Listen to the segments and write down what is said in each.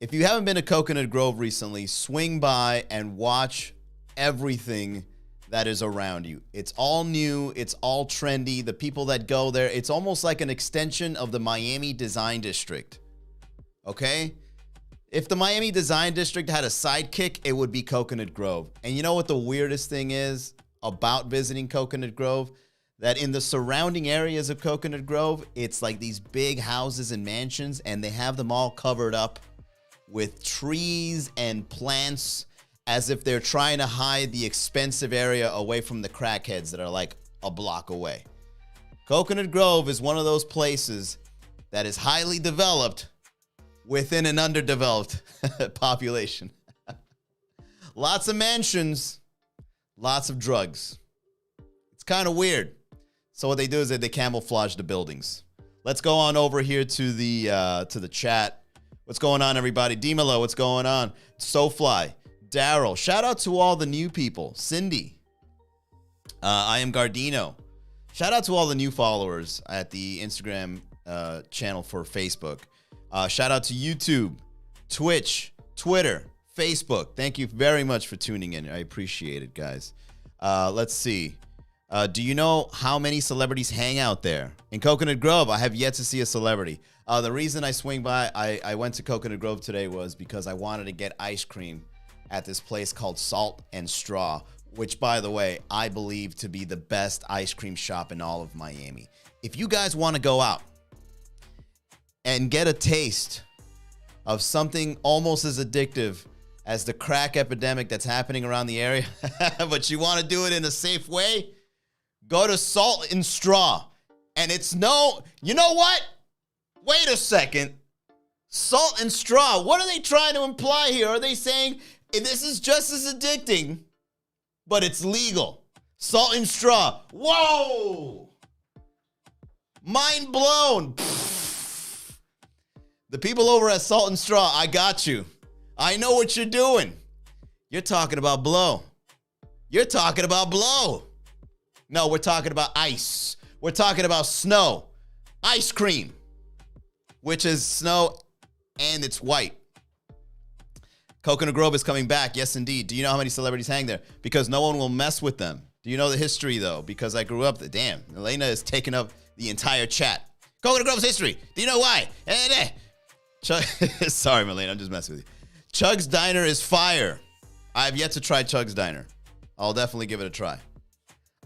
If you haven't been to Coconut Grove recently, swing by and watch everything that is around you. It's all new. It's all trendy. The people that go there, it's almost like an extension of the Miami Design District. Okay? If the Miami Design District had a sidekick, it would be Coconut Grove. And you know what the weirdest thing is about visiting Coconut Grove? That in the surrounding areas of Coconut Grove, it's like these big houses and mansions, and they have them all covered up with trees and plants as if they're trying to hide the expensive area away from the crackheads that are like a block away. Coconut Grove is one of those places that is highly developed within an underdeveloped population. Lots of mansions, lots of drugs. It's kind of weird. So what they do is they camouflage the buildings. Let's go on over here to the chat. What's going on, everybody? Dimelo, what's going on? SoFly, Daryl. Shout out to all the new people. Cindy. I am Gardino. Shout out to all the new followers at the Instagram channel for Facebook. Shout out to YouTube, Twitch, Twitter, Facebook. Thank you very much for tuning in. I appreciate it, guys. Let's see. Do you know how many celebrities hang out there? In Coconut Grove, I have yet to see a celebrity. The reason I swing by, I went to Coconut Grove today was because I wanted to get ice cream at this place called Salt and Straw, which, by the way, I believe to be the best ice cream shop in all of Miami. If you guys want to go out and get a taste of something almost as addictive as the crack epidemic that's happening around the area, but you want to do it in a safe way, go to Salt and Straw. And it's no, you know what? Wait a second. Salt and Straw, what are they trying to imply here? Are they saying this is just as addicting, but it's legal? Salt and Straw. Whoa! Mind blown. The people over at Salt and Straw, I got you. I know what you're doing. You're talking about blow. You're talking about blow. No, we're talking about ice. We're talking about snow. Ice cream, which is snow and it's white. Coconut Grove is coming back. Yes, indeed. Do you know how many celebrities hang there? Because no one will mess with them. Do you know the history, though? Because I grew up there. Damn, Elena is taking up the entire chat. Coconut Grove's history. Do you know why? Sorry, Melena. I'm just messing with you. Chug's Diner is fire. I have yet to try Chug's Diner. I'll definitely give it a try.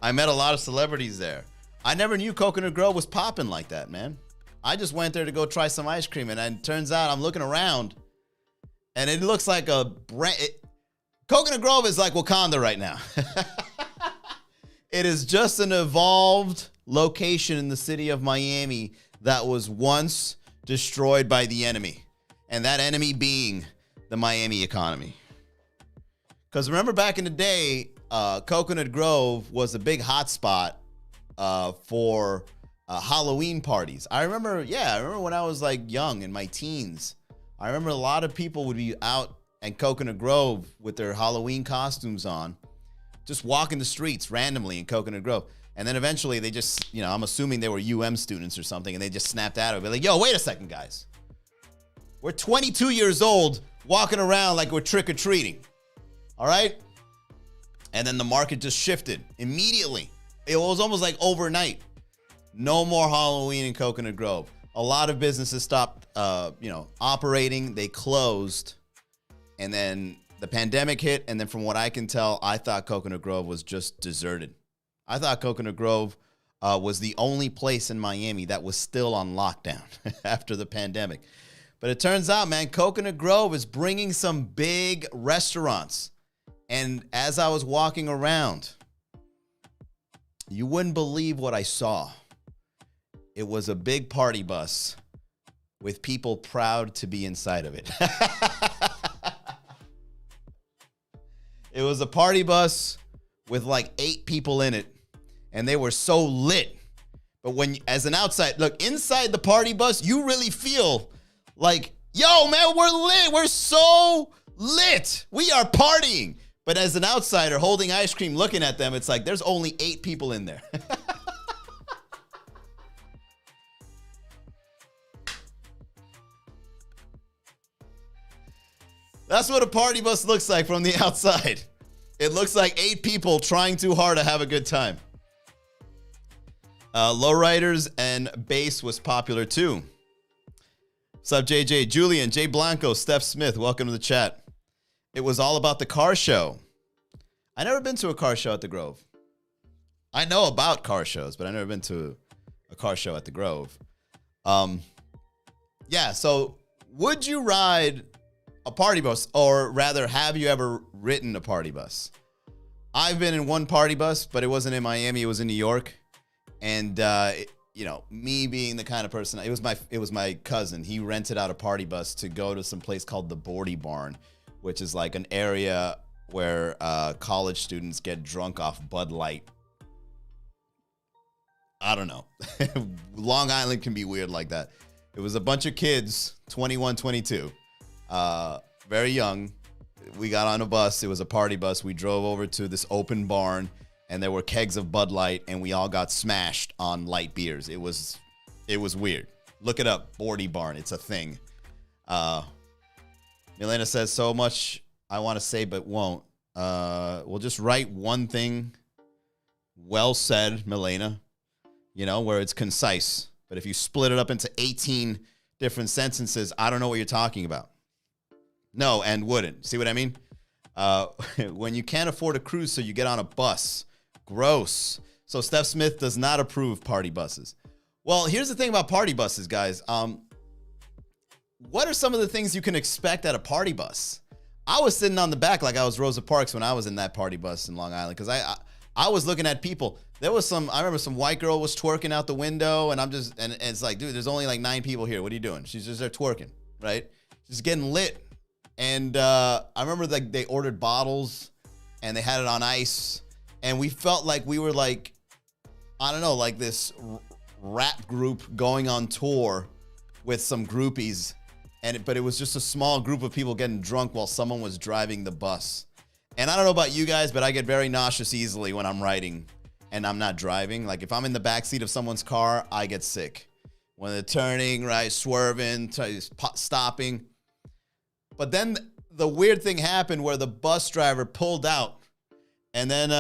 I met a lot of celebrities there. I never knew Coconut Grove was popping like that, man. I just went there to go try some ice cream, and it turns out I'm looking around, and it looks like a brand. Coconut Grove is like Wakanda right now. It is just an evolved location in the city of Miami that was once destroyed by the enemy, and that enemy being the Miami economy. Because remember back in the day, Coconut Grove was a big hotspot for Halloween parties. I remember when I was like young in my teens, I remember a lot of people would be out at Coconut Grove with their Halloween costumes on, just walking the streets randomly in Coconut Grove. And then eventually they just, I'm assuming they were students or something, and they just snapped out of it. Like, yo, wait a second, guys. We're 22 years old walking around like we're trick-or-treating. All right? And then the market just shifted immediately. It was almost like overnight. No more Halloween in Coconut Grove. A lot of businesses stopped, operating. They closed. And then the pandemic hit. And then from what I can tell, I thought Coconut Grove was just deserted. I thought Coconut Grove was the only place in Miami that was still on lockdown after the pandemic. But it turns out, man, Coconut Grove is bringing some big restaurants. And as I was walking around, you wouldn't believe what I saw. It was a big party bus with people proud to be inside of it. It was a party bus with like 8 people in it, and they were so lit. But when, as an outside, look, inside the party bus, you really feel like, yo, man, we're lit. We're so lit. We are partying. But as an outsider holding ice cream, looking at them, it's like there's only 8 people in there. That's what a party bus looks like from the outside. It looks like 8 people trying too hard to have a good time. Lowriders and bass was popular too. What's up, JJ? Julian, Jay Blanco, Steph Smith, welcome to the chat. It was all about the car show. I never been to a car show at the Grove. I know about car shows, but I've never been to a car show at the Grove. Yeah, so would you ride a party bus, or rather, have you ever ridden a party bus? I've been in one party bus, but it wasn't in Miami, it was in New York. And you know, me being the kind of person, it was my cousin. He rented out a party bus to go to some place called the Bordy Barn, which is like an area where college students get drunk off Bud Light. I don't know. Long Island can be weird like that. It was a bunch of kids, 21, 22, very young. We got on a bus. It was a party bus. We drove over to this open barn, and there were kegs of Bud Light, and we all got smashed on light beers. It was weird. Look it up, Bordy Barn. It's a thing. Milena says, so much I want to say but won't. We'll just write one thing. Well said, Milena. You know, where it's concise. But if you split it up into 18 different sentences, I don't know what you're talking about. No, and wouldn't. See what I mean? When you can't afford a cruise, so you get on a bus. Gross. So Steph Smith does not approve party buses. Well, here's the thing about party buses, guys. What are some of the things you can expect at a party bus? I was sitting on the back like I was Rosa Parks when I was in that party bus in Long Island, because I was looking at people. There was I remember some white girl was twerking out the window, and and it's like, dude, there's only like 9 people here. What are you doing? She's just there twerking, right? She's getting lit. And I remember like they ordered bottles and they had it on ice, and we felt like we were like, I don't know, like this rap group going on tour with some groupies, but it was just a small group of people getting drunk while someone was driving the bus. And I don't know about you guys, but I get very nauseous easily when I'm riding and I'm not driving. Like if I'm in the backseat of someone's car, I get sick. When they're turning, right, swerving, stopping. But then the weird thing happened where the bus driver pulled out, and then,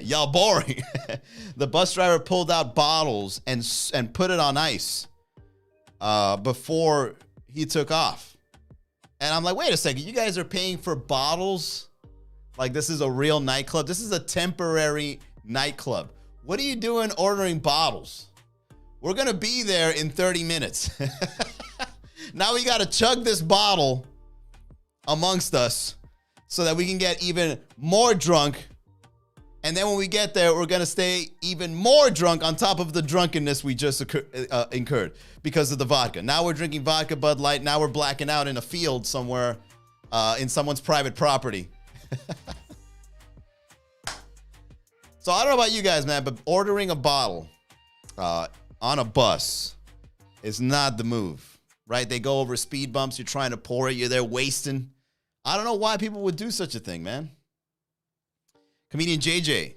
y'all boring. The bus driver pulled out bottles and put it on ice before he took off. And I'm like, wait a second, you guys are paying for bottles? Like this is a real nightclub? This is a temporary nightclub. What are you doing ordering bottles? We're gonna be there in 30 minutes. Now we gotta chug this bottle amongst us so that we can get even more drunk. And then when we get there, we're going to stay even more drunk on top of the drunkenness we just incurred because of the vodka. Now we're drinking vodka, Bud Light. Now we're blacking out in a field somewhere in someone's private property. So I don't know about you guys, man, but ordering a bottle on a bus is not the move, right? They go over speed bumps. You're trying to pour it. You're there wasting. I don't know why people would do such a thing, man. Comedian JJ,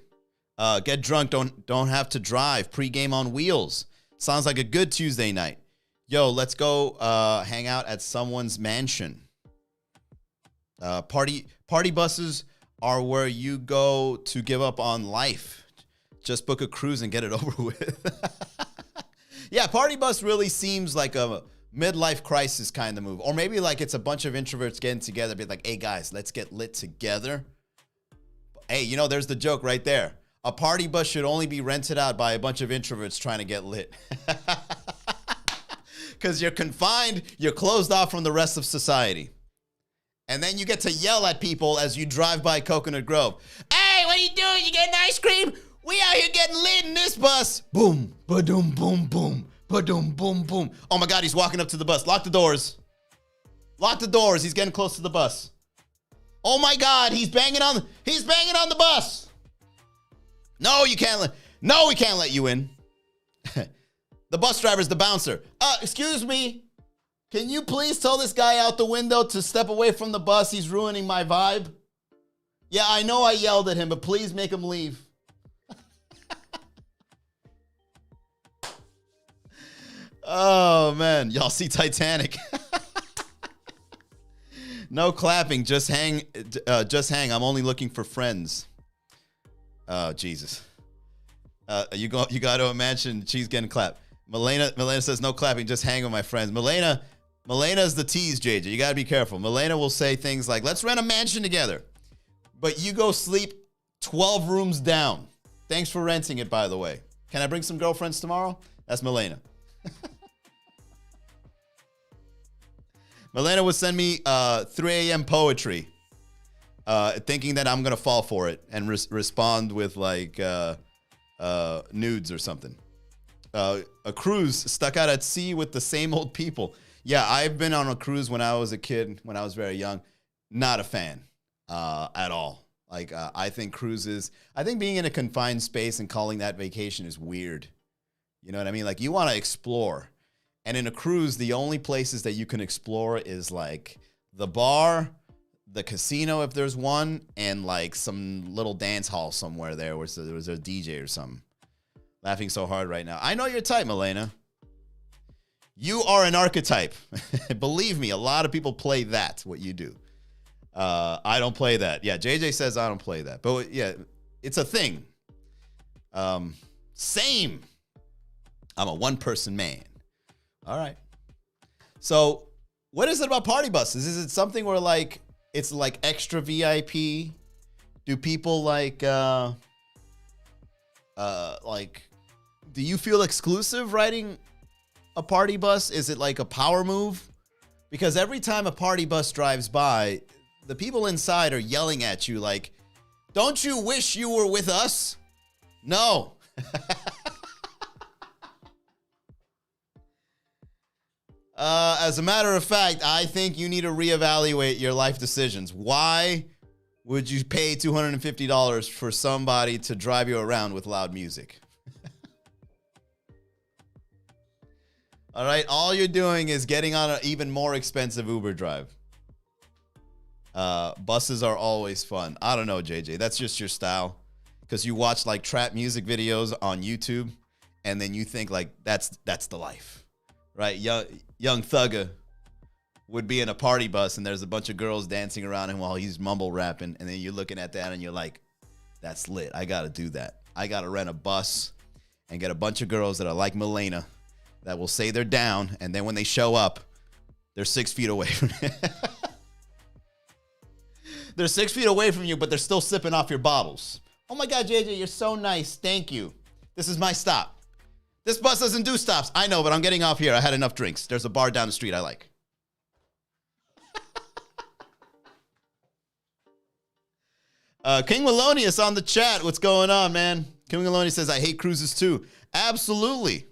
get drunk, don't have to drive. Pre-game on wheels. Sounds like a good Tuesday night. Yo, let's go hang out at someone's mansion. Party buses are where you go to give up on life. Just book a cruise and get it over with. Yeah, party bus really seems like a midlife crisis kind of move. Or maybe like it's a bunch of introverts getting together, be like, hey guys, let's get lit together. Hey, you know, there's the joke right there. A party bus should only be rented out by a bunch of introverts trying to get lit. Because you're confined, you're closed off from the rest of society. And then you get to yell at people as you drive by Coconut Grove. Hey, what are you doing? You getting ice cream? We out here getting lit in this bus. Boom, ba-doom, boom, boom. Ba-doom, boom, boom. Oh my God, he's walking up to the bus. Lock the doors. Lock the doors. He's getting close to the bus. Oh my God, he's banging on the bus. No, we can't let you in. The bus driver's the bouncer. Excuse me. Can you please tell this guy out the window to step away from the bus? He's ruining my vibe. Yeah, I know I yelled at him, but please make him leave. Oh, man. Y'all see Titanic. No clapping. Just hang. I'm only looking for friends. Oh, Jesus. You got to imagine she's getting clapped. Milena says no clapping. Just hang with my friends. Milena's the tease, JJ. You got to be careful. Milena will say things like, let's rent a mansion together. But you go sleep 12 rooms down. Thanks for renting it, by the way. Can I bring some girlfriends tomorrow? That's Milena. Milena would send me 3 a.m. poetry, thinking that I'm going to fall for it and respond with like nudes or something. A cruise stuck out at sea with the same old people. Yeah, I've been on a cruise when I was a kid, when I was very young. Not a fan at all. Like, I think being in a confined space and calling that vacation is weird. You know what I mean? Like, you want to explore. And in a cruise, the only places that you can explore is like the bar, the casino, if there's one, and like some little dance hall somewhere there where there was a DJ or something. Laughing so hard right now. I know your type, Milena. You are an archetype. Believe me, a lot of people play that, what you do. I don't play that. Yeah, JJ says I don't play that. But yeah, it's a thing. Same. I'm a one-person man. All right. So what is it about party buses? Is it something where like it's like extra VIP? Do people like do you feel exclusive riding a party bus? Is it like a power move? Because every time a party bus drives by, the people inside are yelling at you like, don't you wish you were with us? No. As a matter of fact, I think you need to reevaluate your life decisions. Why would you pay $250 for somebody to drive you around with loud music? All right, all you're doing is getting on an even more expensive Uber drive. Buses are always fun. I don't know, JJ. That's just your style. Because you watch like trap music videos on YouTube, and then you think like that's the life, right? Young Thugger would be in a party bus, and there's a bunch of girls dancing around him while he's mumble rapping, and then you're looking at that, and you're like, that's lit. I got to do that. I got to rent a bus and get a bunch of girls that are like Milena that will say they're down, and then when they show up, they're 6 feet away from you. They're 6 feet away from you, but they're still sipping off your bottles. Oh my God, JJ, you're so nice. Thank you. This is my stop. This bus doesn't do stops. I know, but I'm getting off here. I had enough drinks. There's a bar down the street I like. King Melonius on the chat. What's going on, man? King Melonius says, I hate cruises too. Absolutely.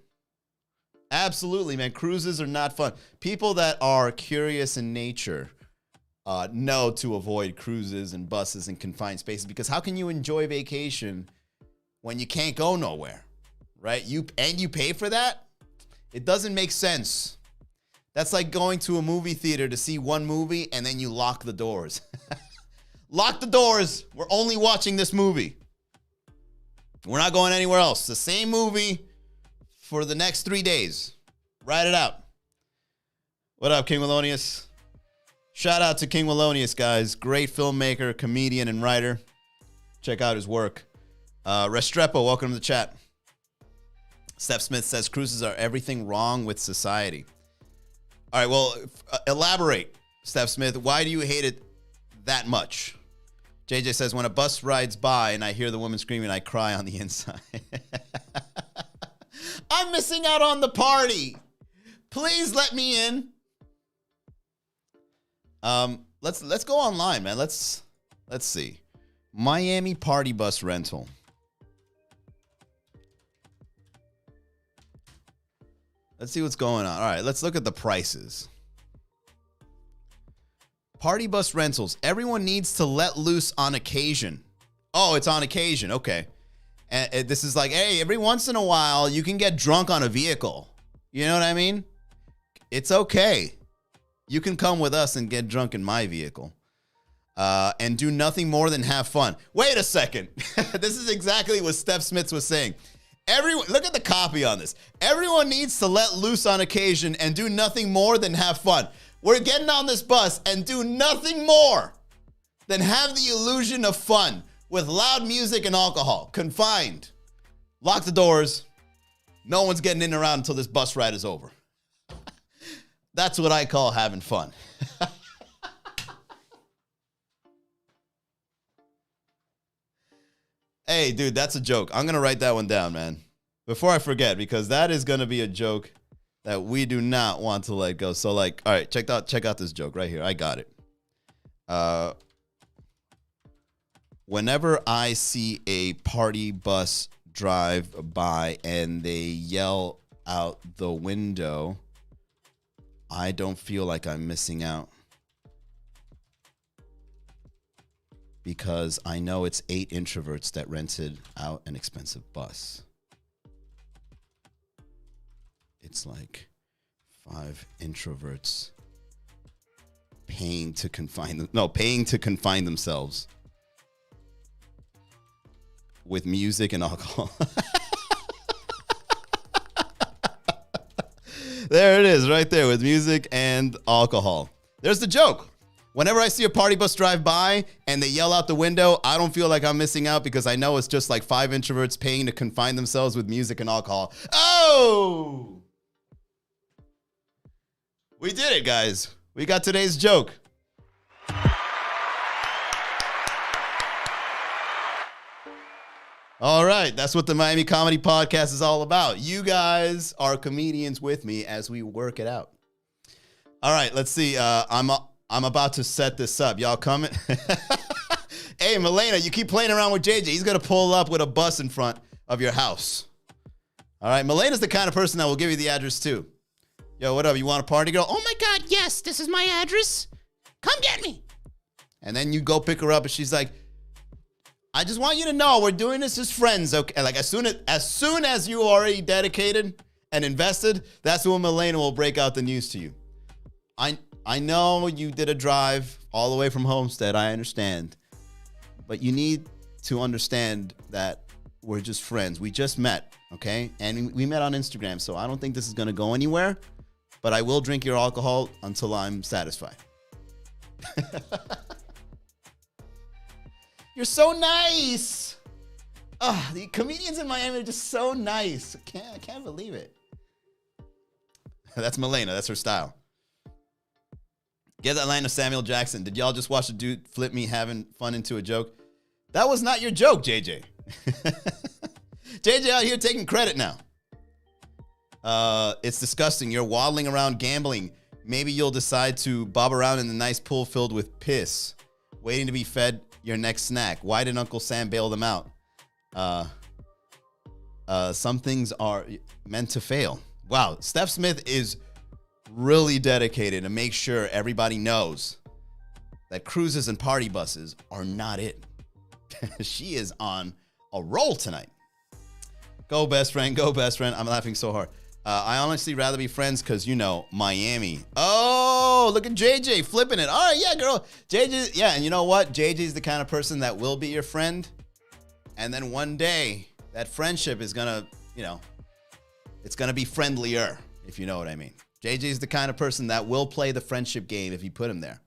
Absolutely, man. Cruises are not fun. People that are curious in nature know to avoid cruises and buses and confined spaces, because how can you enjoy vacation when you can't go nowhere, right? You pay for that? It doesn't make sense. That's like going to a movie theater to see one movie and then you lock the doors. Lock the doors. We're only watching this movie. We're not going anywhere else. The same movie for the next 3 days. Write it out. What up, King Melonius? Shout out to King Melonius, guys. Great filmmaker, comedian, and writer. Check out his work. Restrepo, welcome to the chat. Steph Smith says cruises are everything wrong with society. All right, well, elaborate, Steph Smith. Why do you hate it that much? JJ says, when a bus rides by and I hear the woman screaming, I cry on the inside. I'm missing out on the party. Please let me in. Let's go online, man. Let's see. Miami party bus rental. Let's see what's going on. All right, let's look at the prices. Party bus rentals. Everyone needs to let loose on occasion. Oh, it's on occasion. Okay. And this is like, hey, every once in a while, you can get drunk on a vehicle. You know what I mean? It's okay. You can come with us and get drunk in my vehicle. And do nothing more than have fun. Wait a second. This is exactly what Steph Smith was saying. Look at the copy on this. Everyone needs to let loose on occasion and do nothing more than have fun. We're getting on this bus and do nothing more than have the illusion of fun with loud music and alcohol. Confined. Lock the doors. No one's getting in and around until this bus ride is over. That's what I call having fun. Hey, dude, that's a joke. I'm going to write that one down, man. Before I forget, because that is going to be a joke that we do not want to let go. So, like, all right, check out this joke right here. I got it. Whenever I see a party bus drive by and they yell out the window, I don't feel like I'm missing out. Because I know it's 8 introverts that rented out an expensive bus. It's like 5 introverts paying to confine themselves with music and alcohol. There it is, right there, with music and alcohol. There's the joke. Whenever I see a party bus drive by and they yell out the window, I don't feel like I'm missing out because I know it's just like 5 introverts paying to confine themselves with music and alcohol. Oh! We did it, guys. We got today's joke. All right, that's what the Miami Comedy Podcast is all about. You guys are comedians with me as we work it out. All right, let's see. I'm about to set this up. Y'all coming? Hey, Milena, you keep playing around with JJ. He's going to pull up with a bus in front of your house. All right, Milena's the kind of person that will give you the address too. Yo, what up? You want a party, girl? Oh my God, yes, this is my address. Come get me. And then you go pick her up and she's like, I just want you to know we're doing this as friends, okay? Like as soon as you already dedicated and invested, that's when Milena will break out the news to you. I know you did a drive all the way from Homestead. I understand. But you need to understand that we're just friends. We just met, okay? And we met on Instagram, so I don't think this is going to go anywhere. But I will drink your alcohol until I'm satisfied. You're so nice. The comedians in Miami are just so nice. I can't believe it. That's Milena. That's her style. Get that line of Samuel Jackson. Did y'all just watch the dude flip me having fun into a joke? That was not your joke, JJ. JJ out here taking credit now. It's disgusting. You're waddling around gambling. Maybe you'll decide to bob around in the nice pool filled with piss, waiting to be fed your next snack. Why did Uncle Sam bail them out? Some things are meant to fail. Wow, Steph Smith is really dedicated to make sure everybody knows that cruises and party buses are not it. She is on a roll tonight. Go best friend, go best friend. I'm laughing so hard. I honestly rather be friends because, you know, Miami. Oh, look at JJ flipping it. All right, yeah, girl. JJ, yeah, and you know what? JJ's the kind of person that will be your friend. And then one day, that friendship is going to, you know, it's going to be friendlier, if you know what I mean. JJ's the kind of person that will play the friendship game if you put him there.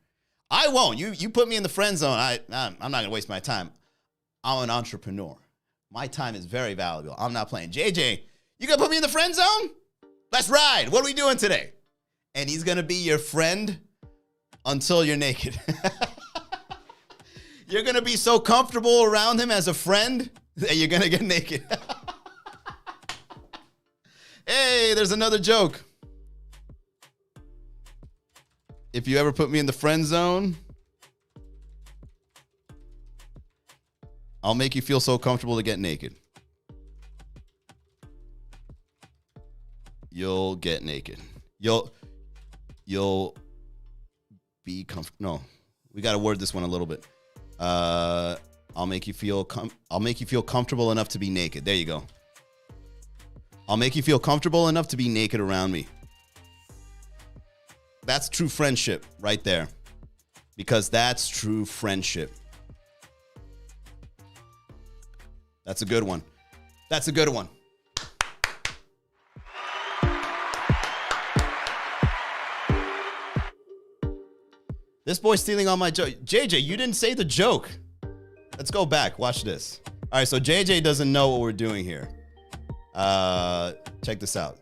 I won't. You put me in the friend zone, I'm not going to waste my time. I'm an entrepreneur. My time is very valuable. I'm not playing. JJ, you going to put me in the friend zone? Let's ride. What are we doing today? And he's going to be your friend until you're naked. You're going to be so comfortable around him as a friend that you're going to get naked. Hey, there's another joke. If you ever put me in the friend zone, I'll make you feel so comfortable to get naked. You'll get naked. You'll be comfortable. No, we got to word this one a little bit. I'll make you feel comfortable enough to be naked. There you go. I'll make you feel comfortable enough to be naked around me. That's true friendship right there. Because that's true friendship. That's a good one. That's a good one. This boy's stealing all my joke. JJ, you didn't say the joke. Let's go back. Watch this. All right, so JJ doesn't know what we're doing here. Check this out.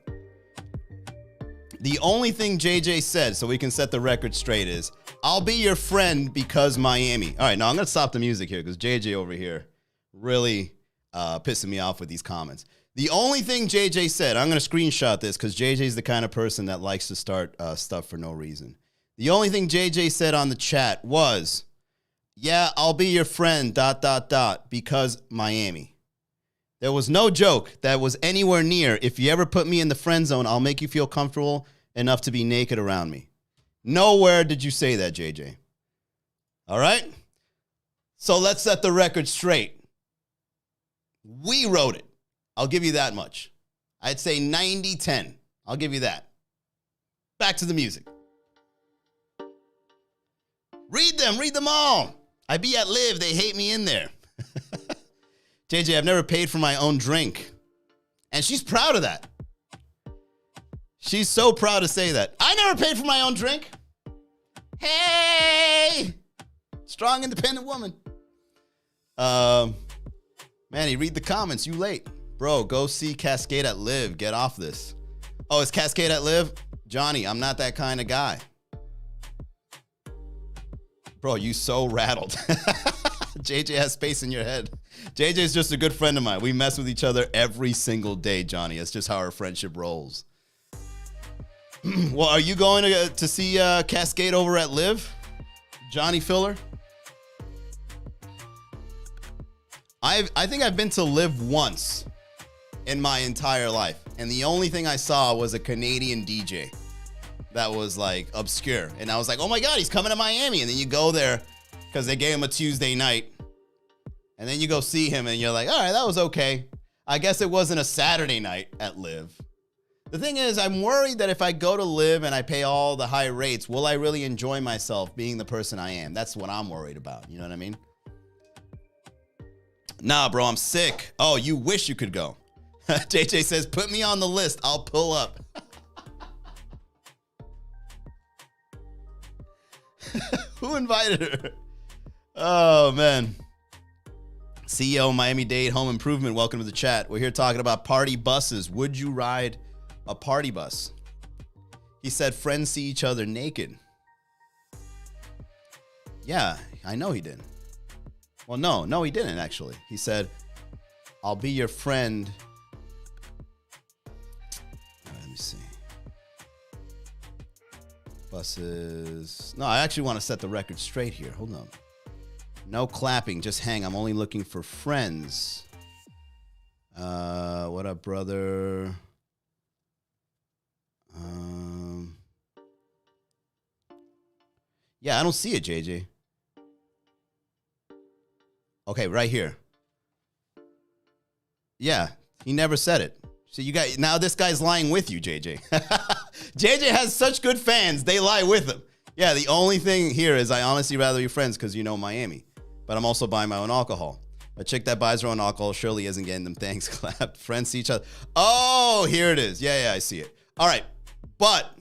The only thing JJ said, so we can set the record straight, is, I'll be your friend because Miami. All right, now I'm going to stop the music here because JJ over here really pissing me off with these comments. The only thing JJ said, I'm going to screenshot this because JJ's the kind of person that likes to start stuff for no reason. The only thing JJ said on the chat was, yeah, I'll be your friend, ... because Miami. There was no joke that was anywhere near, if you ever put me in the friend zone, I'll make you feel comfortable enough to be naked around me. Nowhere did you say that, JJ. All right? So let's set the record straight. We wrote it. I'll give you that much. I'd say 90-10. I'll give you that. Back to the music. Read them all. I be at Live, they hate me in there. JJ, I've never paid for my own drink. And she's proud of that. She's so proud to say that. I never paid for my own drink. Hey! Strong, independent woman. Manny, read the comments. You late. Bro, go see Cascade at Live. Get off this. Oh, it's Cascade at Live? Johnny, I'm not that kind of guy. Bro, you so rattled. JJ has space in your head. JJ is just a good friend of mine. We mess with each other every single day, Johnny. It's just how our friendship rolls. Well, are you going to see Cascade over at Live? Johnny Filler? I think I've been to Live once in my entire life. And the only thing I saw was a Canadian DJ that was like obscure. And I was like, oh my God, he's coming to Miami. And then you go there because they gave him a Tuesday night. And then you go see him and you're like, all right, that was okay. I guess it wasn't a Saturday night at Live. The thing is, I'm worried that if I go to Live and I pay all the high rates, will I really enjoy myself being the person I am? That's what I'm worried about. You know what I mean? Nah, bro, I'm sick. Oh, you wish you could go. JJ says, put me on the list. I'll pull up. Who invited her? Oh, man. CEO Miami-Dade Home Improvement, welcome to the chat. We're here talking about party buses. Would you ride a party bus? He said friends see each other naked. Yeah, I know he didn't. Well, no, he didn't actually. He said, I'll be your friend. All right, let me see. Buses. No, I actually want to set the record straight here. Hold on. No clapping, just hang. I'm only looking for friends. What up, brother? Yeah, I don't see it, JJ. Okay, right here. Yeah, he never said it. So you got, now this guy's lying with you, JJ. JJ has such good fans, they lie with him. Yeah, the only thing here is I honestly rather be friends because you know Miami. But I'm also buying my own alcohol. A chick that buys her own alcohol surely isn't getting them thanks clapped. Friends see each other. Oh, here it is. Yeah, I see it. All right. But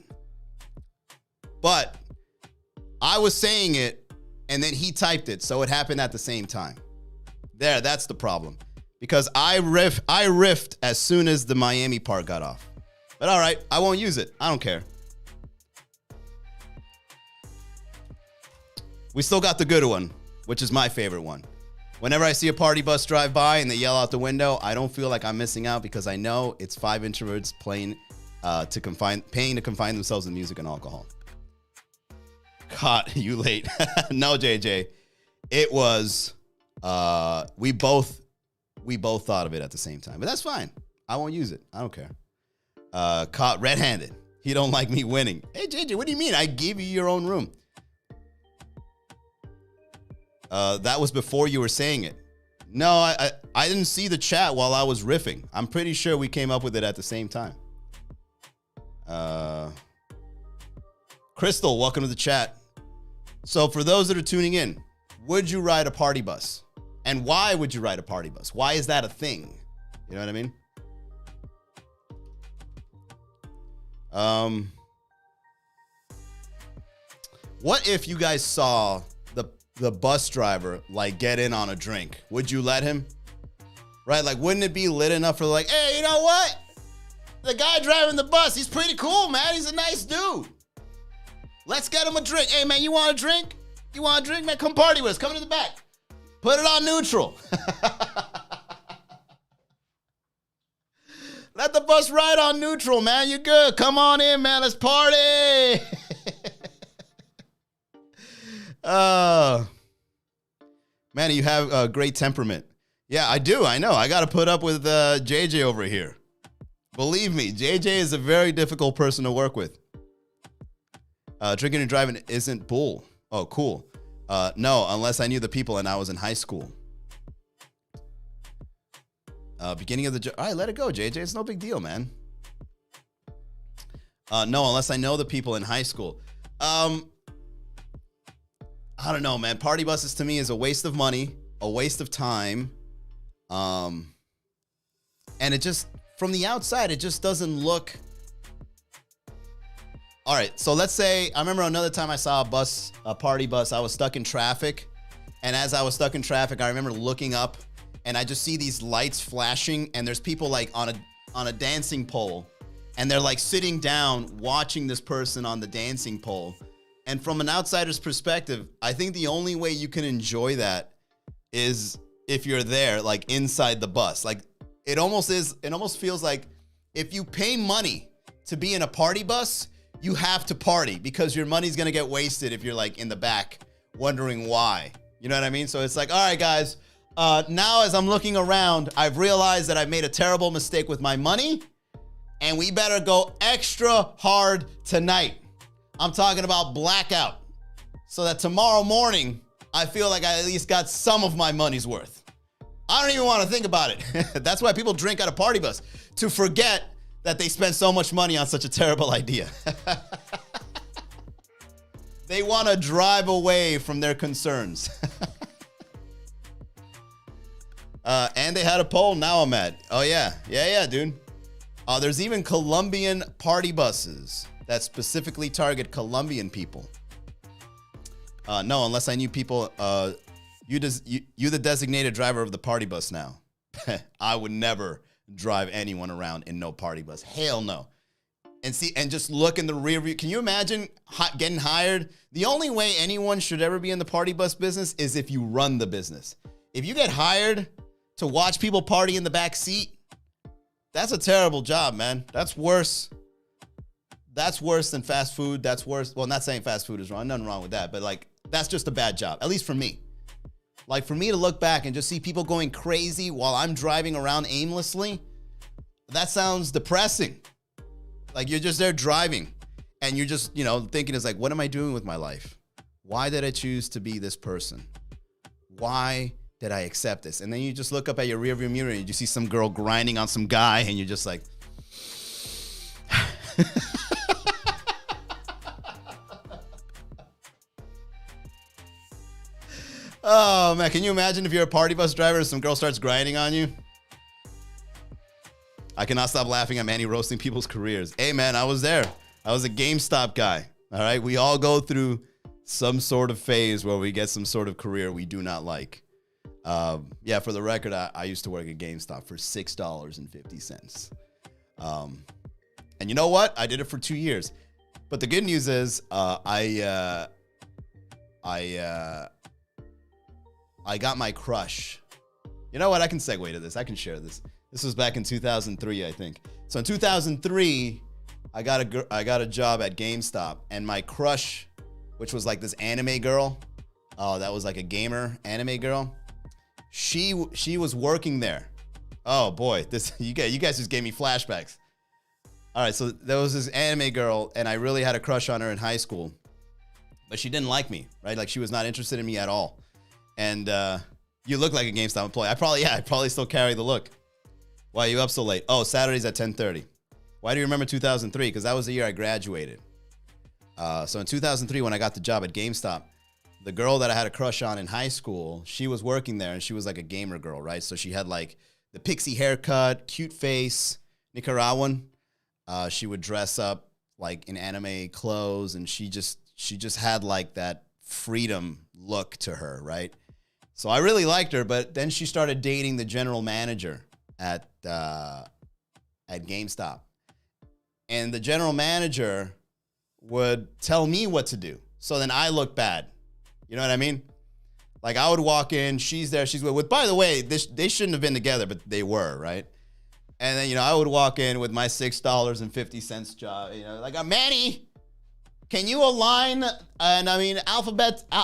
I was saying it and then he typed it. So it happened at the same time. There, that's the problem. Because I riffed as soon as the Miami part got off. But all right, I won't use it. I don't care. We still got the good one, which is my favorite one. Whenever I see a party bus drive by and they yell out the window, I don't feel like I'm missing out because I know it's 5 introverts paying to confine themselves in music and alcohol. God, you late. No, JJ. It was, we both thought of it at the same time. But that's fine. I won't use it. I don't care. Caught red-handed. He don't like me winning. Hey, JJ, what do you mean? I gave you your own room. That was before you were saying it. No, I didn't see the chat while I was riffing. I'm pretty sure we came up with it at the same time. Crystal, welcome to the chat. So for those that are tuning in, would you ride a party bus? And why would you ride a party bus? Why is that a thing? You know what I mean? What if you guys saw the bus driver like get in on a drink? Would you let him? Right? Like, wouldn't it be lit enough for like, hey, you know what? The guy driving the bus, he's pretty cool, man. He's a nice dude. Let's get him a drink. Hey, man, you want a drink? You want a drink, man? Come party with us. Come to the back. Put it on neutral. Let the bus ride on neutral, man. You good. Come on in, man. Let's party. Man, you have a great temperament. Yeah, I do. I know. I got to put up with JJ over here. Believe me, JJ is a very difficult person to work with. Drinking and driving isn't bull. Oh, cool. No, unless I knew the people and I was in high school. Beginning of the... All right, let it go, JJ. It's no big deal, man. No, unless I know the people in high school. I don't know, man. Party buses to me is a waste of money, a waste of time. And it just... From the outside, it just doesn't look... All right, so let's say, I remember another time I saw a party bus, I was stuck in traffic. And as I was stuck in traffic, I remember looking up and I just see these lights flashing and there's people like on a dancing pole. And they're like sitting down watching this person on the dancing pole. And from an outsider's perspective, I think the only way you can enjoy that is if you're there, like inside the bus. Like it almost feels like if you pay money to be in a party bus, you have to party because your money's going to get wasted if you're like in the back wondering why. You know what I mean? So it's like, all right, guys, now as I'm looking around, I've realized that I've made a terrible mistake with my money and we better go extra hard tonight. I'm talking about blackout so that tomorrow morning, I feel like I at least got some of my money's worth. I don't even want to think about it. That's why people drink at a party bus, to forget that they spent so much money on such a terrible idea. They want to drive away from their concerns. And they had a poll. Now I'm mad. Oh, yeah. Yeah, dude. There's even Colombian party buses that specifically target Colombian people. No, unless I knew people. You the designated driver of the party bus now. I would never drive anyone around in no party bus. Hell no. And just look in the rear view. Can you imagine getting hired? The only way anyone should ever be in the party bus business is if you run the business. If you get hired to watch people party in the back seat, that's a terrible job, man. That's worse. That's worse than fast food. That's worse. Well, not saying fast food is wrong. Nothing wrong with that. But like, that's just a bad job, at least for me. Like for me to look back and just see people going crazy while I'm driving around aimlessly, that sounds depressing. Like you're just there driving and you're just, thinking it's like, what am I doing with my life? Why did I choose to be this person? Why did I accept this? And then you just look up at your rearview mirror and you see some girl grinding on some guy and you're just like, oh, man, can you imagine if you're a party bus driver and some girl starts grinding on you? I cannot stop laughing at Manny roasting people's careers. Hey, man, I was there. I was a GameStop guy, all right? We all go through some sort of phase where we get some sort of career we do not like. Yeah, for the record, I used to work at GameStop for $6.50. And you know what? I did it for 2 years. But the good news is I got my crush. You know what? I can segue to this. I can share this. This was back in 2003, I think. So in 2003, I got a job at GameStop, and my crush, which was like this anime girl, that was like a gamer anime girl. She was working there. Oh boy, you guys just gave me flashbacks. All right, so there was this anime girl, and I really had a crush on her in high school, but she didn't like me, right? Like she was not interested in me at all. And you look like a GameStop employee. I probably still carry the look. Why are you up so late? Oh, Saturday's at 10:30. Why do you remember 2003? Because that was the year I graduated. So in 2003, when I got the job at GameStop, the girl that I had a crush on in high school, she was working there, and she was like a gamer girl, right? So she had like the pixie haircut, cute face, Nicaraguan. She would dress up like in anime clothes, and she she just had like that freedom look to her, right? So I really liked her, but then she started dating the general manager at GameStop. And the general manager would tell me what to do. So then I look bad. You know what I mean? Like I would walk in, she's there, she's with, by the way, they shouldn't have been together, but they were, right? And then, I would walk in with my $6.50 job, like, Manny, can you align, and I mean, alphabetize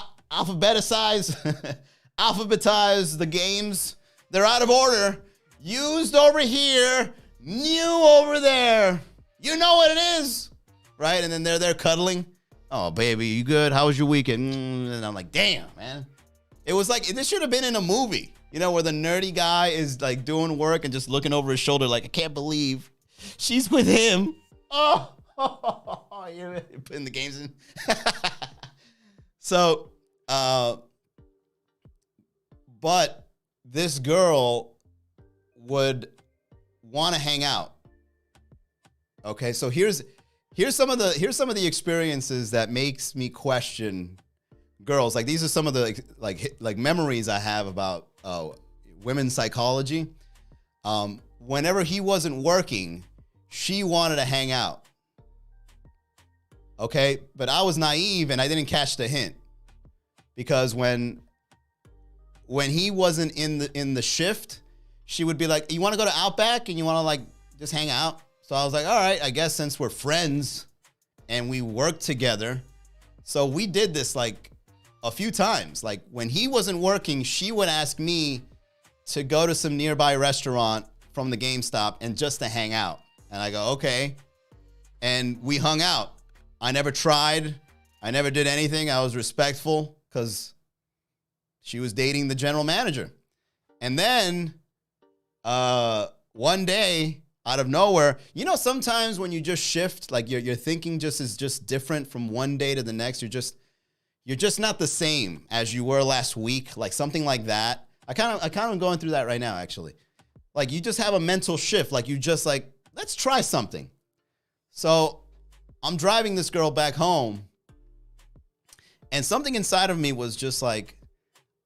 the games. They're out of order. Used over here, new over there. You know what it is, right? And then they're there cuddling. Oh, baby, you good? How was your weekend? And I'm like, damn, man. It was like, this should have been in a movie, where the nerdy guy is like doing work and just looking over his shoulder like, I can't believe she's with him. Oh, you're putting the games in. So, but this girl would want to hang out. Okay, so here's some of the experiences that makes me question girls. Like these are some of the like memories I have about women's psychology. Whenever he wasn't working, she wanted to hang out. Okay, but I was naive and I didn't catch the hint, because when he wasn't in the shift, she would be like, "You want to go to Outback and you want to like just hang out?" So I was like, "All right, I guess since we're friends and we work together." So we did this like a few times. Like when he wasn't working, she would ask me to go to some nearby restaurant from the GameStop and just to hang out. And I go, okay. And we hung out. I never tried. I never did anything. I was respectful because she was dating the general manager. And then one day, out of nowhere, sometimes when you just shift, like your thinking is just different from one day to the next. You're just not the same as you were last week, like something like that. I kind of going through that right now, actually. Like you just have a mental shift. Like you just like, let's try something. So I'm driving this girl back home, and something inside of me was just like,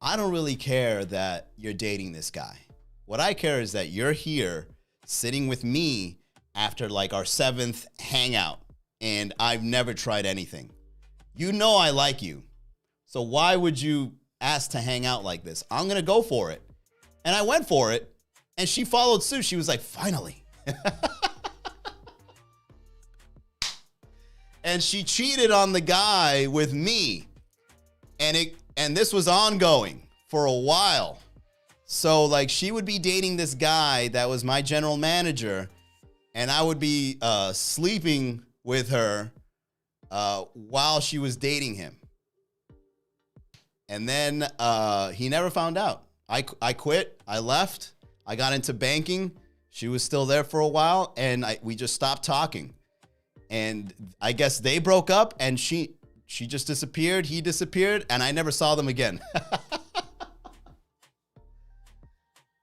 I don't really care that you're dating this guy. What I care is that you're here sitting with me after like our 7th hangout, and I've never tried anything. I like you. So why would you ask to hang out like this? I'm going to go for it. And I went for it, and she followed suit. She was like, finally. And she cheated on the guy with me. And this was ongoing for a while. So like she would be dating this guy that was my general manager, and I would be sleeping with her while she was dating him. And then he never found out. I quit. I left. I got into banking. She was still there for a while, and we just stopped talking. And I guess they broke up, and she just disappeared. He disappeared, and I never saw them again.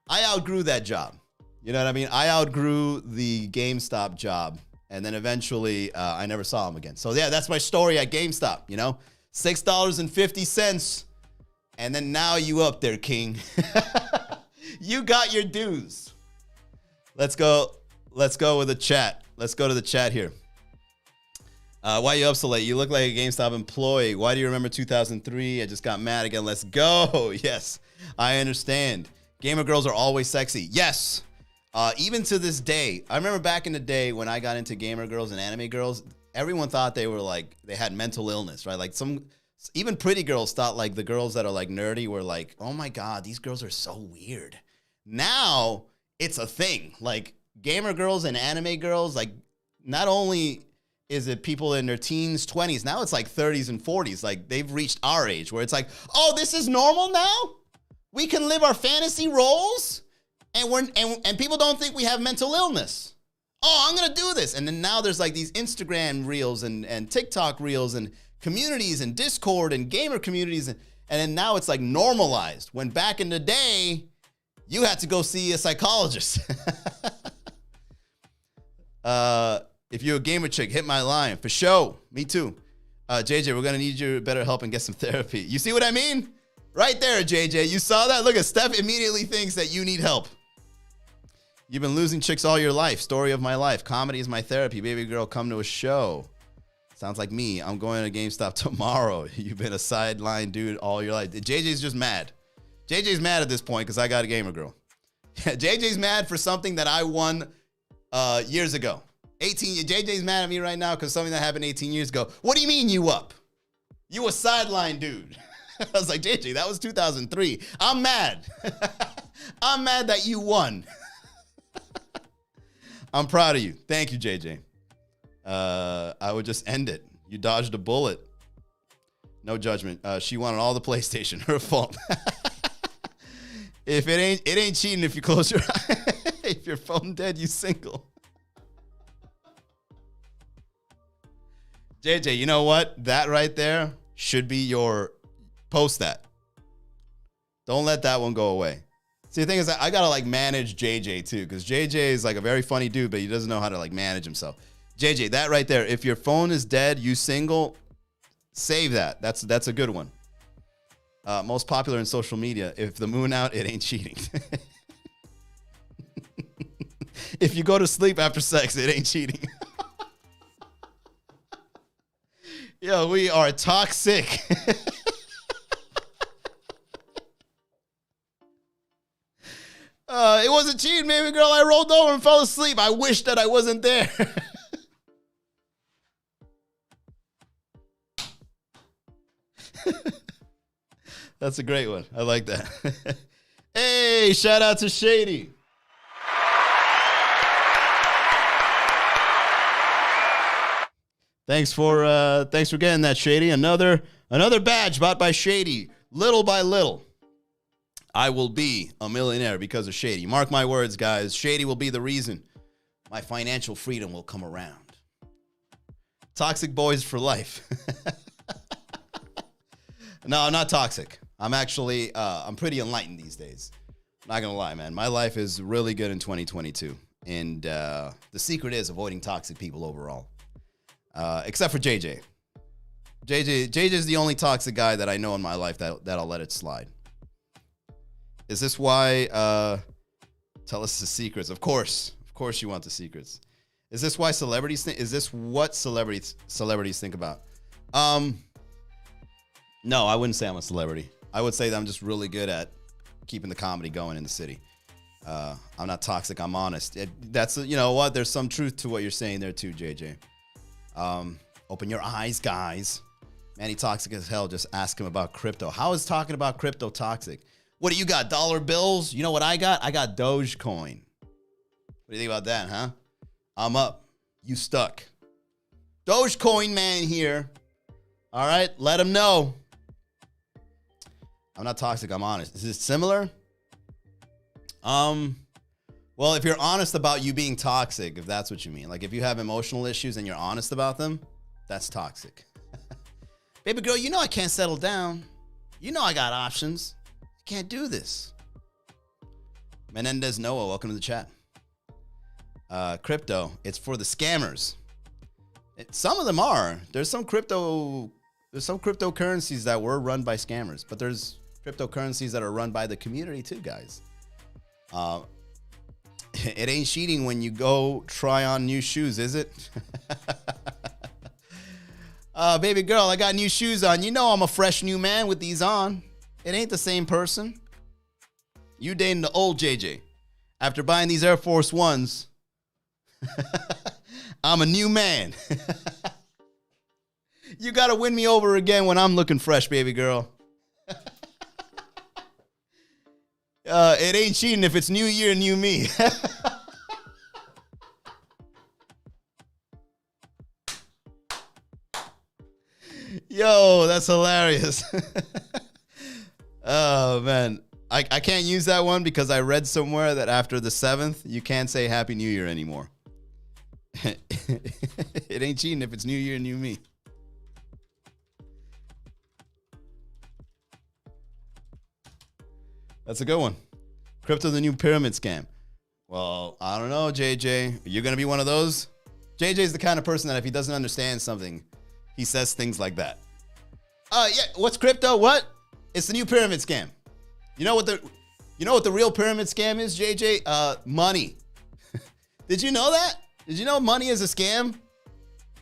I outgrew that job. You know what I mean? I outgrew the GameStop job. And then eventually, I never saw him again. So yeah, that's my story at GameStop, $6.50. And then now you up there, King. You got your dues. Let's go with the chat. Let's go to the chat here. Why you up so late? You look like a GameStop employee. Why do you remember 2003? I just got mad again. Let's go. Yes, I understand. Gamer girls are always sexy. Yes. Even to this day, I remember back in the day when I got into gamer girls and anime girls, everyone thought they were like, they had mental illness, right? Like even pretty girls thought like the girls that are like nerdy were like, oh my God, these girls are so weird. Now it's a thing. Like gamer girls and anime girls, like not only is it people in their teens, 20s, now it's like 30s and 40s. Like they've reached our age where it's like, oh, this is normal now? We can live our fantasy roles? And people don't think we have mental illness. Oh, I'm gonna do this. And then now there's like these Instagram reels and TikTok reels and communities and Discord and gamer communities. And then now it's like normalized. When back in the day, you had to go see a psychologist. If you're a gamer chick, hit my line. For sure. Me too. JJ, we're going to need your better help and get some therapy. You see what I mean? Right there, JJ. You saw that? Look at Steph immediately thinks that you need help. You've been losing chicks all your life. Story of my life. Comedy is my therapy. Baby girl, come to a show. Sounds like me. I'm going to GameStop tomorrow. You've been a sideline dude all your life. JJ's just mad. JJ's mad at this point because I got a gamer girl. JJ's mad for something that I won years ago. JJ's mad at me right now because something that happened 18 years ago. What do you mean you up? You a sideline dude. I was like, JJ, that was 2003. I'm mad. I'm mad that you won. I'm proud of you. Thank you, JJ. I would just end it. You dodged a bullet. No judgment. She wanted all the PlayStation. Her fault. If it ain't cheating if you close your eyes. If your phone dead, you single. JJ, you know what? That right there should be your post that. Don't let that one go away. See, the thing is, I gotta like manage JJ too, because JJ is like a very funny dude, but he doesn't know how to like manage himself. JJ, that right there. If your phone is dead, you single, save that. That's a good one. Most popular in social media. If the moon out, it ain't cheating. If you go to sleep after sex, it ain't cheating. Yo, we are toxic. It wasn't cheating, baby girl. I rolled over and fell asleep. I wish that I wasn't there. That's a great one. I like that. Hey, shout out to Shady. Thanks for getting that, Shady. Another badge bought by Shady. Little by little, I will be a millionaire because of Shady. Mark my words, guys. Shady will be the reason my financial freedom will come around. Toxic boys for life. No, I'm not toxic. I'm actually, I'm pretty enlightened these days. I'm not going to lie, man. My life is really good in 2022. And the secret is avoiding toxic people overall. Except for JJ. JJ is the only toxic guy that I know in my life that I'll let it slide. Is this why, tell us the secrets. Of course you want the secrets. Is this why celebrities think, is this what celebrities think about? No, I wouldn't say I'm a celebrity. I would say that I'm just really good at keeping the comedy going in the city. I'm not toxic. I'm honest. You know what? There's some truth to what you're saying there too, JJ. Open your eyes, guys. Man, he toxic as hell. Just ask him about crypto. How is talking about crypto toxic? What do you got? Dollar bills? You know what I got? I got Dogecoin. What do you think about that, huh? I'm up. You stuck. Dogecoin man here. All right, let him know. I'm not toxic. I'm honest. Is it similar? Well, if you're honest about you being toxic, if that's what you mean, like if you have emotional issues and you're honest about them, that's toxic. Baby girl, you know I can't settle down. You know I got options. Can't do this. Menendez Noah, welcome to the chat. Crypto, it's for the scammers. Some of them are. There's some cryptocurrencies that were run by scammers, but there's cryptocurrencies that are run by the community too, guys. It ain't cheating when you go try on new shoes, is it? Baby girl, I got new shoes on. You know I'm a fresh new man with these on. It ain't the same person. You dating the old JJ. After buying these Air Force Ones, I'm a new man. You got to win me over again when I'm looking fresh, baby girl. It ain't cheating if it's new year, new me. Yo, that's hilarious. Oh, man. I can't use that one because I read somewhere that after the 7th, you can't say Happy New Year anymore. It ain't cheating if it's new year, new me. That's a good one. Crypto, the new pyramid scam. Well, I don't know, JJ. You're going to be one of those? JJ's the kind of person that if he doesn't understand something, he says things like that. Yeah, what's crypto? What? It's the new pyramid scam. You know what the real pyramid scam is, JJ? Money. Did you know that? Did you know money is a scam?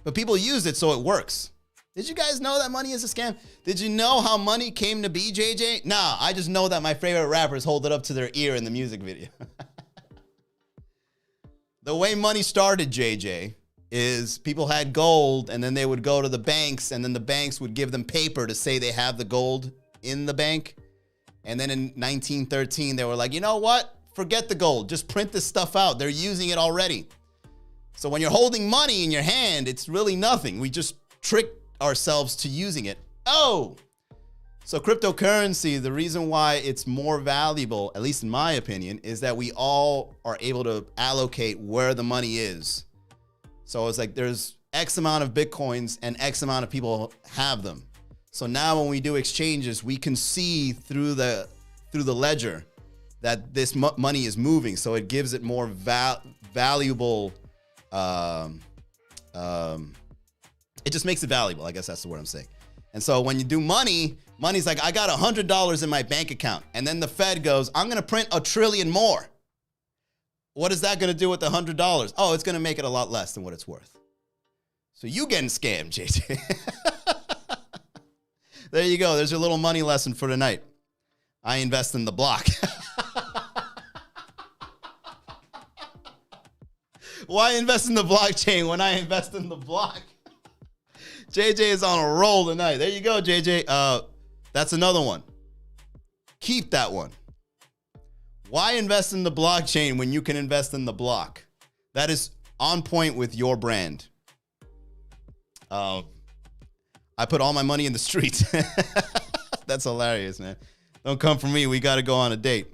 But people use it so it works. Did you guys know that money is a scam? Did you know how money came to be, JJ? Nah, I just know that my favorite rappers hold it up to their ear in the music video. The way money started, JJ, is people had gold and then they would go to the banks and then the banks would give them paper to say they have the gold in the bank. And then in 1913, they were like, you know what? Forget the gold. Just print this stuff out. They're using it already. So when you're holding money in your hand, it's really nothing. We just tricked ourselves to using it. Oh, so cryptocurrency, the reason why it's more valuable, at least in my opinion, is that we all are able to allocate where the money is. So it's like there's X amount of Bitcoins and X amount of people have them. So now when we do exchanges, we can see through the ledger that this money is moving. So it gives it more valuable. It just makes it valuable. I guess that's the word I'm saying. And so when you do money's like, I got $100 in my bank account. And then the Fed goes, I'm going to print $1 trillion more. What is that going to do with the $100? Oh, it's going to make it a lot less than what it's worth. So you getting scammed, JJ. There you go. There's your little money lesson for tonight. I invest in the block. Why invest in the blockchain when I invest in the block? JJ is on a roll tonight. There you go, JJ. That's another one. Keep that one. Why invest in the blockchain when you can invest in the block? That is on point with your brand. I put all my money in the streets. That's hilarious, man. Don't come for me. We got to go on a date.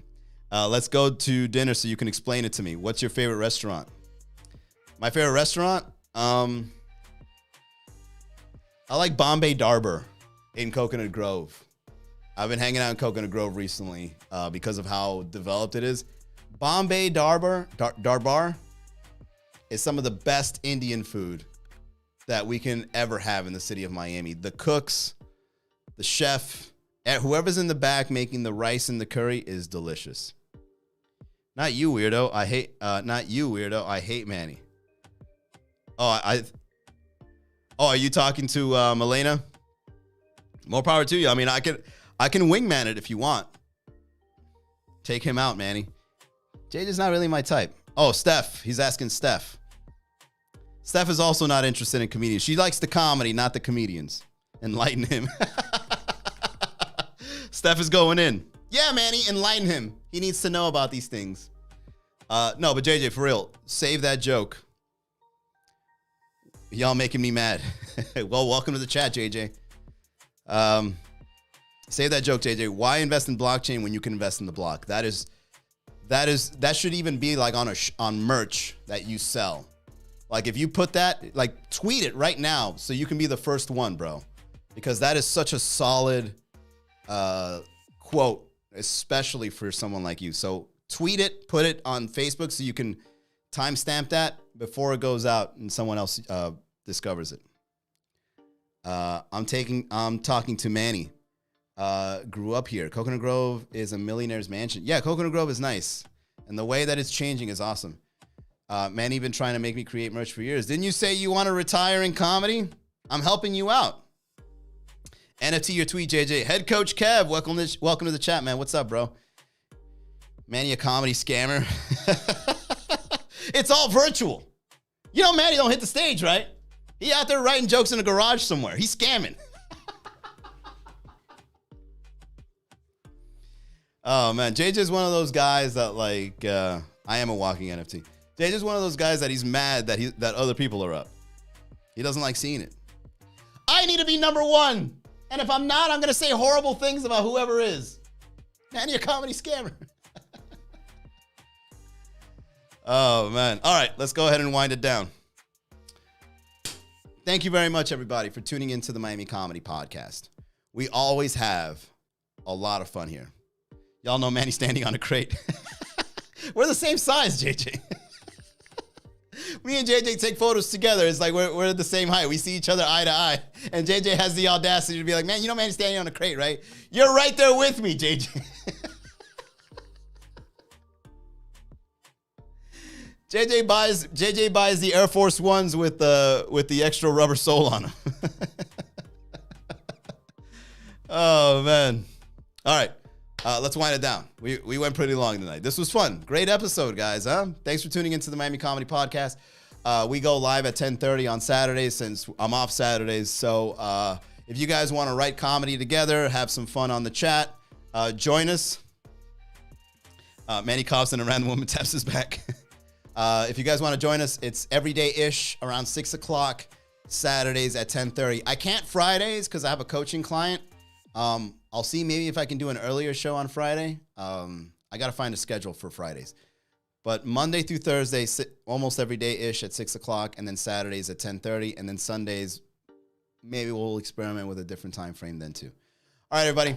Let's go to dinner so you can explain it to me. What's your favorite restaurant? My favorite restaurant? I like Bombay Darbar in Coconut Grove. I've been hanging out in Coconut Grove recently because of how developed it is. Bombay Darbar is some of the best Indian food that we can ever have in the city of Miami. The cooks, the chef, whoever's in the back making the rice and the curry is delicious. Not you, weirdo. I hate Manny. Oh, are you talking to Milena? More power to you. I mean, I can wingman it if you want. Take him out, Manny. JJ's not really my type. Oh, Steph. He's asking Steph. Steph is also not interested in comedians. She likes the comedy, not the comedians. Enlighten him. Steph is going in. Yeah, Manny, enlighten him. He needs to know about these things. No, but JJ, for real, save that joke. Y'all making me mad. Well, welcome to the chat, JJ. Save that joke, JJ. Why invest in blockchain when you can invest in the block? That should even be like on merch that you sell. Like if you put that, like tweet it right now so you can be the first one, bro. Because that is such a solid quote, especially for someone like you. So tweet it, put it on Facebook so you can timestamp that before it goes out and someone else discovers it. I'm talking to Manny. Grew up here. Coconut Grove is a millionaire's mansion. Yeah, Coconut Grove is nice. And the way that it's changing is awesome. Manny been trying to make me create merch for years. Didn't you say you want to retire in comedy? I'm helping you out. NFT your tweet, JJ. Head coach Kev, welcome to the chat, man. What's up, bro? Manny, a comedy scammer. It's all virtual. You know Manny don't hit the stage, right? He out there writing jokes in a garage somewhere. He's scamming. Oh, man. JJ's one of those guys that, like, I am a walking NFT. JJ's one of those guys that he's mad that other people are up. He doesn't like seeing it. I need to be number one. And if I'm not, I'm going to say horrible things about whoever is. Manny, a comedy scammer. Oh, man. All right, let's go ahead and wind it down. Thank you very much, everybody, for tuning into the Miami Comedy Podcast. We always have a lot of fun here. Y'all know Manny standing on a crate. We're the same size, JJ. Me and JJ take photos together. It's like we're the same height. We see each other eye to eye. And JJ has the audacity to be like, man, you know Manny's standing on a crate, right? You're right there with me, JJ. JJ buys the Air Force Ones with the extra rubber sole on them. Oh, man. All right. Let's wind it down. We went pretty long tonight. This was fun. Great episode, guys. Thanks for tuning into the Miami Comedy Podcast. We go live at 10:30 on Saturdays since I'm off Saturdays. So if you guys want to write comedy together, have some fun on the chat, join us. Manny coughs and a random woman taps his back. If you guys want to join us, it's every day-ish around 6 o'clock, Saturdays at 10:30. I can't Fridays because I have a coaching client. I'll see maybe if I can do an earlier show on Friday. I got to find a schedule for Fridays. But Monday through Thursday, almost every day-ish at 6 o'clock, and then Saturdays at 10:30, and then Sundays, maybe we'll experiment with a different time frame then too. All right, everybody.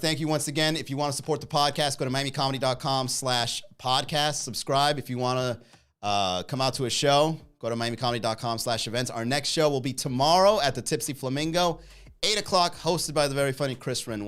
Thank you once again. If you want to support the podcast, go to miamicomedy.com/podcast. Subscribe. If you want to come out to a show, go to miamicomedy.com/events. Our next show will be tomorrow at the Tipsy Flamingo, 8 o'clock, hosted by the very funny Chris Renoir.